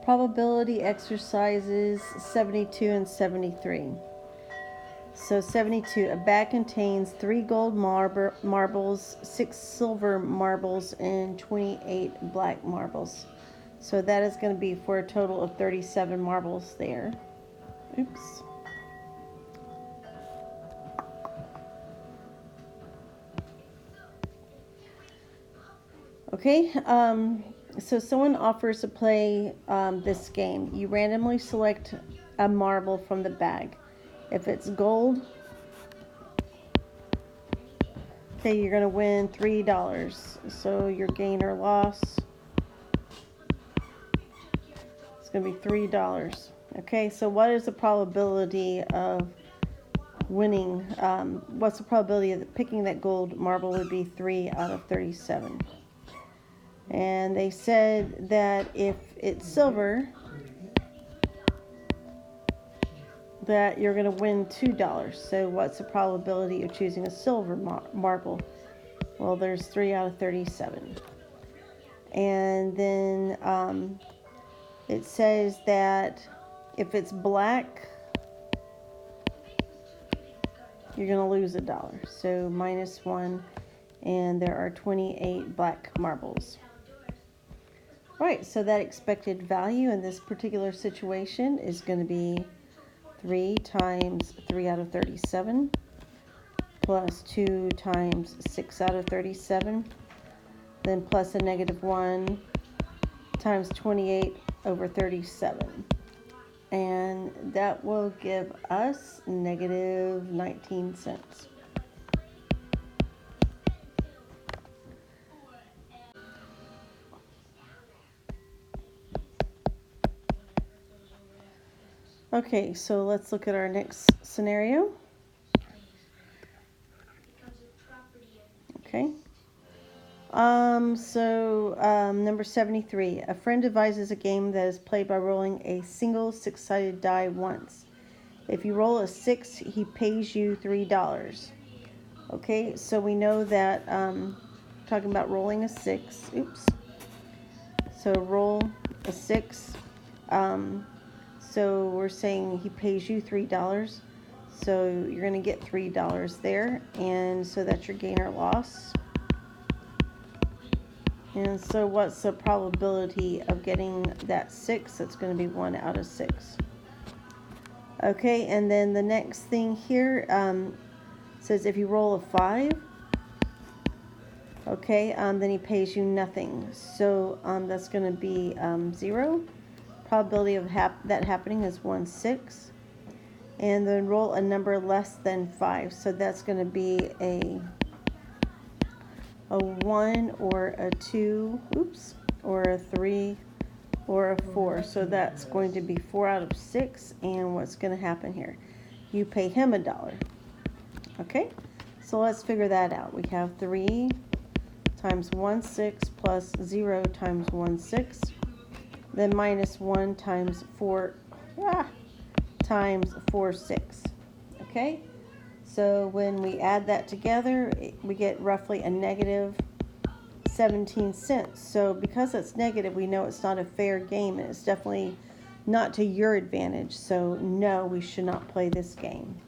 Probability exercises 72 and 73. So 72, a bag contains 3 gold marbles, 6 silver marbles, and 28 black marbles. So that is going to be for a total of 37 marbles there. Oops. Okay, so someone offers to play this game. You randomly select a marble from the bag. If it's gold, okay, you're going to win $3. So your gain or loss is going to be $3. Okay, so what is the probability of winning? What's the probability of picking that gold marble would be 3 out of 37. And they said that if it's silver, that you're going to win $2. So what's the probability of choosing a silver marble? Well, there's 3 out of 37. And then it says that if it's black, you're going to lose $1. So -1, and there are 28 black marbles. Right, so that expected value in this particular situation is going to be 3 times 3 out of 37 plus 2 times 6 out of 37, then plus a -1 times 28 over 37. And that will give us -19 cents. Okay, so let's look at our next scenario. Okay. Number 73. A friend devises a game that is played by rolling a single 6-sided die once. If you roll a 6, he pays you $3. Okay, so we know that, talking about rolling a 6, oops. So roll a 6. So we're saying he pays you $3. So you're going to get $3 there. And so that's your gain or loss. And so what's the probability of getting that 6? That's going to be 1 out of 6. Okay, and then the next thing here says if you roll a 5, okay, then he pays you nothing. So that's going to be 0. Probability of that happening is 1/6. And then roll a number less than 5. So that's going to be a 1 or a 2, oops, or a 3 or a 4. So that's going to be 4 out of 6. And what's going to happen here? You pay him $1. Okay, so let's figure that out. We have 3 times 1/6 plus 0 times 1/6. Then -1 times 4 times 4/6. Okay, so when we add that together, we get roughly a -17 cents. So because it's negative, we know it's not a fair game, and it's definitely not to your advantage. So no, we should not play this game.